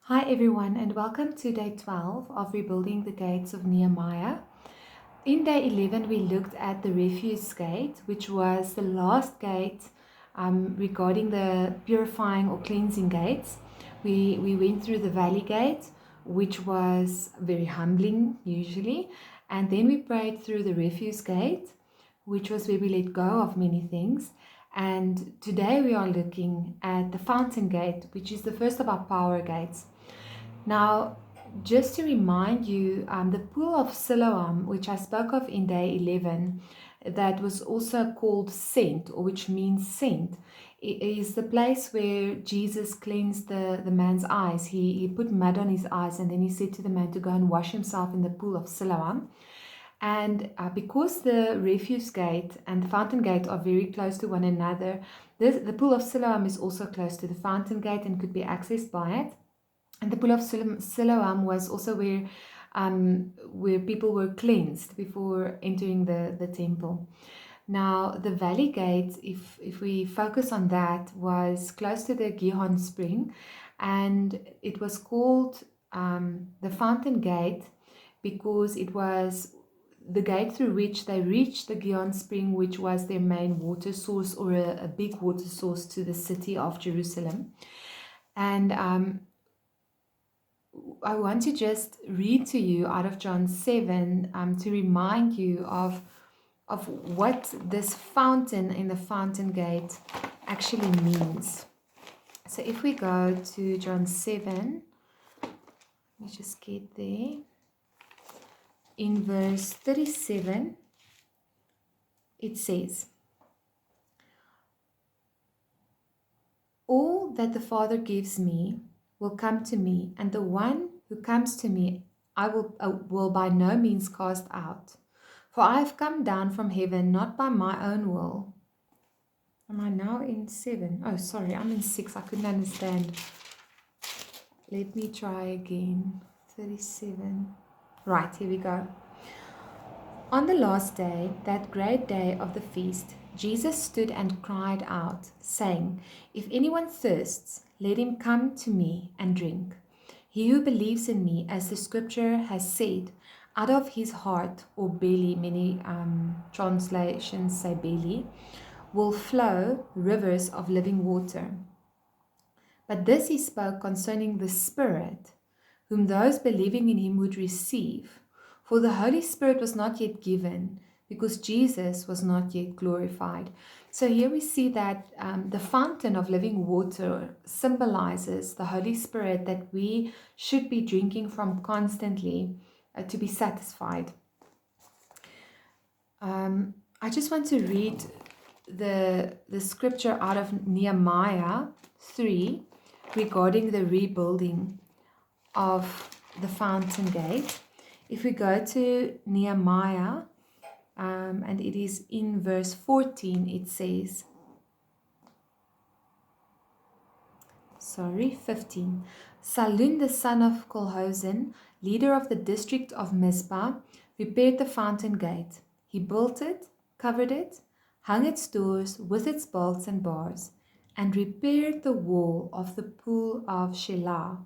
Hi everyone, and welcome to day 12 of Rebuilding the Gates of Nehemiah. In day 11 we looked at the refuse gate, which was the last gate regarding the purifying or cleansing gates. We went through the valley gate, which was very humbling usually, and then we prayed through the refuse gate, which was where we let go of many things. And today we are looking at the fountain gate, which is the first of our power gates. Now, just to remind you, the pool of Siloam, which I spoke of in day 11, that was also called sent, or which means sent, is the place where Jesus cleansed the man's eyes. He put mud on his eyes, and then he said to the man to go and wash himself in the pool of Siloam. And because the refuse gate and the fountain gate are very close to one another, the pool of Siloam is also close to the fountain gate and could be accessed by it. And the pool of Siloam was also where people were cleansed before entering the temple. Now, the valley gate, if we focus on that, was close to the Gihon spring, and it was called the fountain gate because it was the gate through which they reached the Gihon spring, which was their main water source, or a big water source to the city of Jerusalem. And I want to just read to you out of John 7 to remind you of what this fountain in the fountain gate actually means. So if we go to John 7, let me just get there. In verse 37, it says, "All that the Father gives me will come to me, and the one who comes to me I will by no means cast out. For I have come down from heaven not by my own will." Am I now in 7? Oh, sorry, I'm in 6. I couldn't understand. Let me try again. 37. Right, here we go. "On the last day, that great day of the feast, Jesus stood and cried out, saying, 'If anyone thirsts, let him come to me and drink. He who believes in me, as the scripture has said, out of his heart,'" or belly, many translations say belly, "will flow rivers of living water." But this he spoke concerning the Spirit, whom those believing in him would receive. For the Holy Spirit was not yet given, because Jesus was not yet glorified. So here we see that the fountain of living water symbolizes the Holy Spirit that we should be drinking from constantly to be satisfied. I just want to read the scripture out of Nehemiah 3 regarding the rebuilding of the fountain gate. If we go to Nehemiah, and it is in verse 14, it says, 15. "Salun the son of Kolhozen, leader of the district of Mizpah, repaired the fountain gate. He built it, covered it, hung its doors with its bolts and bars, and repaired the wall of the pool of Shelah."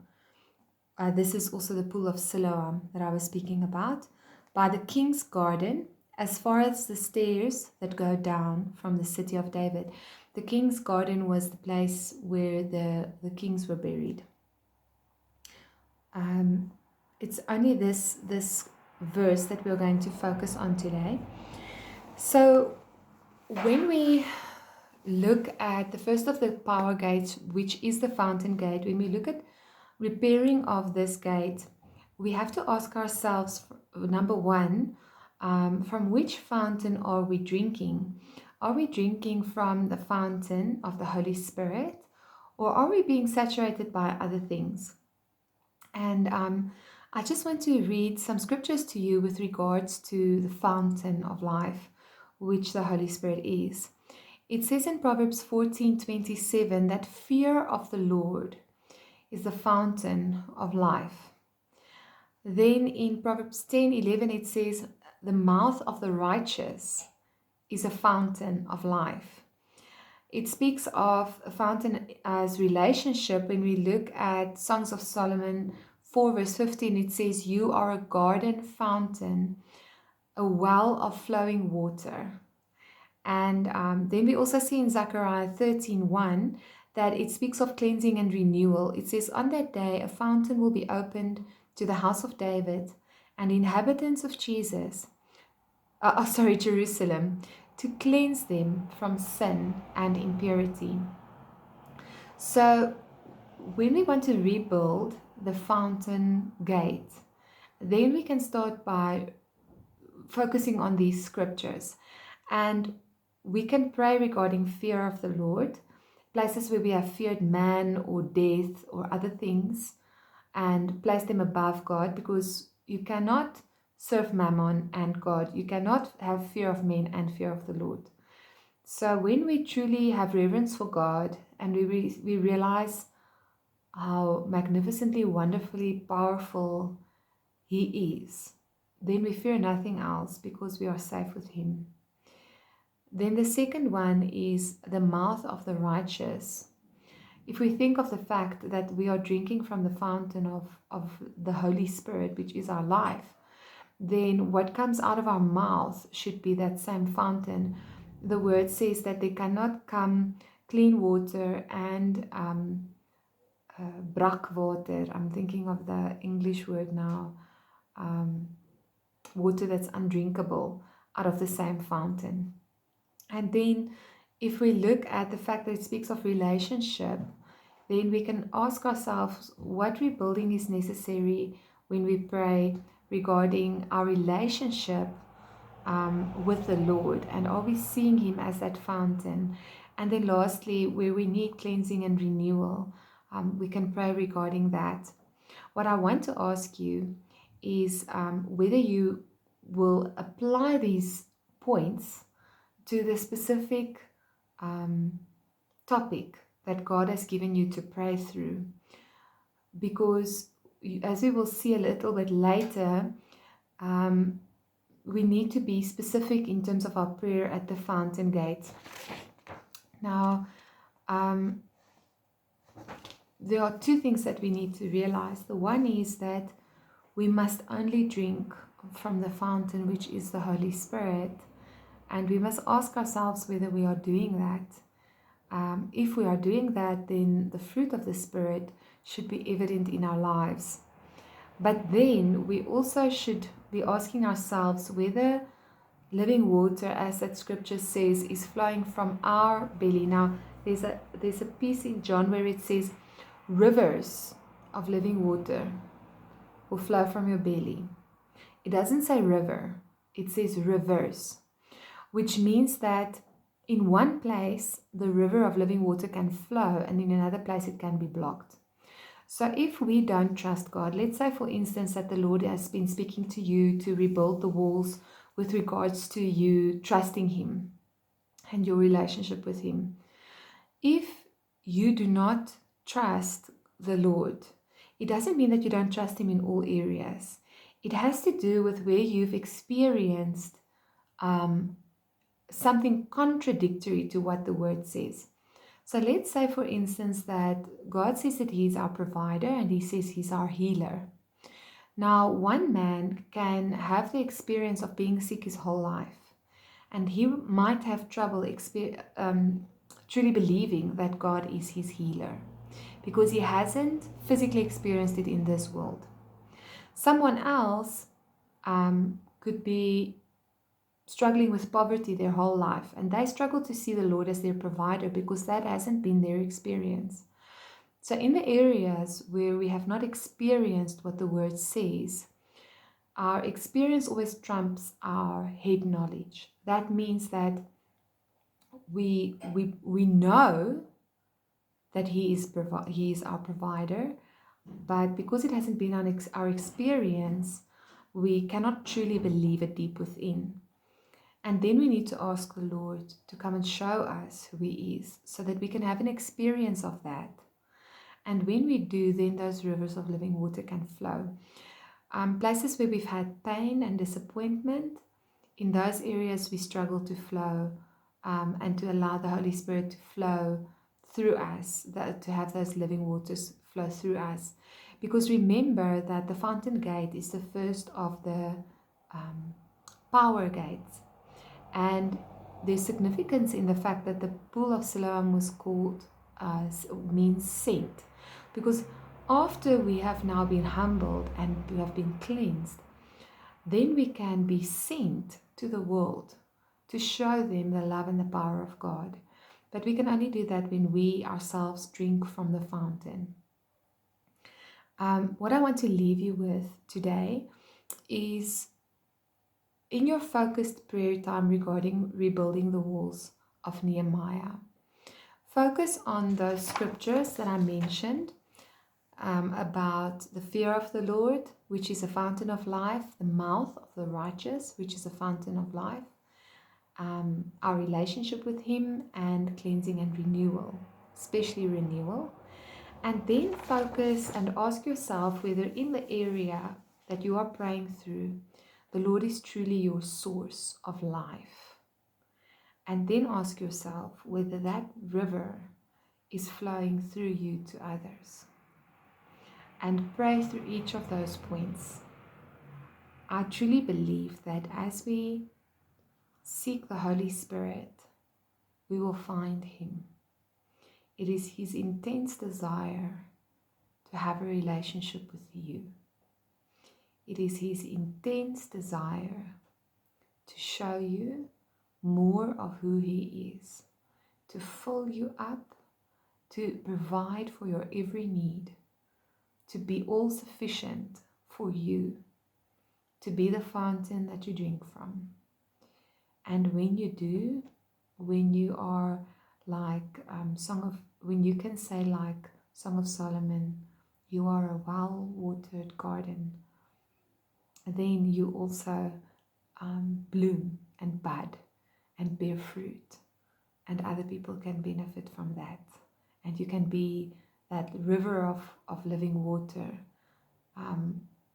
This is also the pool of Siloam that I was speaking about, "by the king's garden, as far as the stairs that go down from the city of David." The king's garden was the place where the kings were buried. It's only this verse that we're going to focus on today. So when we look at the first of the power gates, which is the fountain gate, when we look at repairing of this gate, we have to ask ourselves, number one, from which fountain are we drinking? Are we drinking from the fountain of the Holy Spirit, or are we being saturated by other things? And I just want to read some scriptures to you with regards to the fountain of life, which the Holy Spirit is. It says in Proverbs 14:27 that fear of the Lord is the fountain of life. Then in Proverbs 10:11 it says, "The mouth of the righteous is a fountain of life." It speaks of a fountain as relationship. When we look at Songs of Solomon 4 verse 15, it says, "You are a garden fountain, a well of flowing water." And then we also see in Zechariah 13:1 that it speaks of cleansing and renewal. It says, "On that day, a fountain will be opened to the house of David and inhabitants of Jerusalem, to cleanse them from sin and impurity." So when we want to rebuild the fountain gate, then we can start by focusing on these scriptures. And we can pray regarding fear of the Lord, places where we have feared man or death or other things, and place them above God, because you cannot serve mammon and God. You cannot have fear of men and fear of the Lord. So when we truly have reverence for God and we realize how magnificently, wonderfully powerful He is, then we fear nothing else because we are safe with Him. Then the second one is the mouth of the righteous. If we think of the fact that we are drinking from the fountain of the Holy Spirit, which is our life, then what comes out of our mouth should be that same fountain. The word says that there cannot come clean water and brakwater. I'm thinking of the English word now. Water that's undrinkable out of the same fountain. And then if we look at the fact that it speaks of relationship, then we can ask ourselves what rebuilding is necessary when we pray regarding our relationship with the Lord, and are we seeing Him as that fountain? And then lastly, where we need cleansing and renewal, we can pray regarding that. What I want to ask you is whether you will apply these points to the specific topic that God has given you to pray through. Because as we will see a little bit later, we need to be specific in terms of our prayer at the fountain gate. Now, there are two things that we need to realize. The one is that we must only drink from the fountain, which is the Holy Spirit, and we must ask ourselves whether we are doing that. If we are doing that, then the fruit of the Spirit should be evident in our lives. But then we also should be asking ourselves whether living water, as that scripture says, is flowing from our belly. Now, there's a piece in John where it says, "Rivers of living water will flow from your belly." It doesn't say river, it says rivers, which means that in one place the river of living water can flow, and in another place it can be blocked. So if we don't trust God, let's say for instance that the Lord has been speaking to you to rebuild the walls with regards to you trusting Him and your relationship with Him. If you do not trust the Lord, it doesn't mean that you don't trust Him in all areas. It has to do with where you've experienced something contradictory to what the Word says. So let's say, for instance, that God says that He's our provider and He says He's our healer. Now, one man can have the experience of being sick his whole life, and he might have trouble truly believing that God is his healer because he hasn't physically experienced it in this world. Someone else could be struggling with poverty their whole life, and they struggle to see the Lord as their provider because that hasn't been their experience. So in the areas where we have not experienced what the Word says, our experience always trumps our head knowledge. That means that we know that He is our provider, but because it hasn't been our experience, we cannot truly believe it deep within. And then we need to ask the Lord to come and show us who He is so that we can have an experience of that. And when we do, then those rivers of living water can flow. Places where we've had pain and disappointment, in those areas we struggle to flow and to allow the Holy Spirit to flow through us, to have those living waters flow through us. Because remember that the fountain gate is the first of the power gates. And there's significance in the fact that the pool of Siloam was called, means sent. Because after we have now been humbled and we have been cleansed, then we can be sent to the world to show them the love and the power of God. But we can only do that when we ourselves drink from the fountain. What I want to leave you with today is, in your focused prayer time regarding rebuilding the walls of Nehemiah, focus on those scriptures that I mentioned about the fear of the Lord, which is a fountain of life, the mouth of the righteous, which is a fountain of life, our relationship with Him, and cleansing and renewal, especially renewal. And then focus and ask yourself whether in the area that you are praying through, the Lord is truly your source of life. And then ask yourself whether that river is flowing through you to others. And pray through each of those points. I truly believe that as we seek the Holy Spirit, we will find Him. It is His intense desire to have a relationship with you. It is His intense desire to show you more of who He is, to fill you up, to provide for your every need, to be all sufficient for you, to be the fountain that you drink from. And when you do, when you are like when you can say like Song of Solomon, you are a well-watered garden, then you also bloom and bud and bear fruit, and other people can benefit from that. And you can be that river of living water.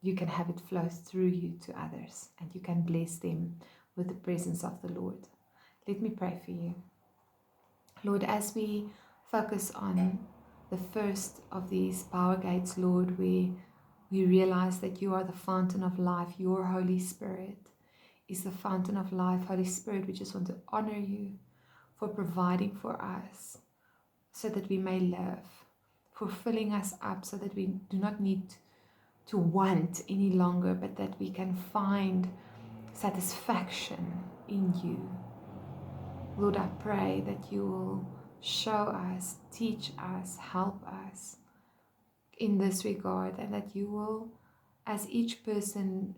You can have it flow through you to others, and you can bless them with the presence of the Lord. Let me pray for you. Lord, as we focus on the first of these power gates, Lord, we realize that you are the fountain of life. Your Holy Spirit is the fountain of life. Holy Spirit, we just want to honor you for providing for us so that we may live, for filling us up so that we do not need to want any longer, but that we can find satisfaction in you. Lord, I pray that you will show us, teach us, help us in this regard, and that you will, as each person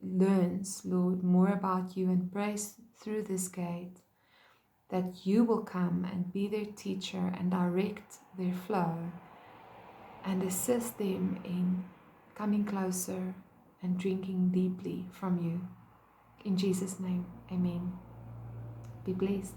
learns, Lord, more about you and prays through this gate, that you will come and be their teacher and direct their flow and assist them in coming closer and drinking deeply from you. In Jesus' name, amen. Be blessed.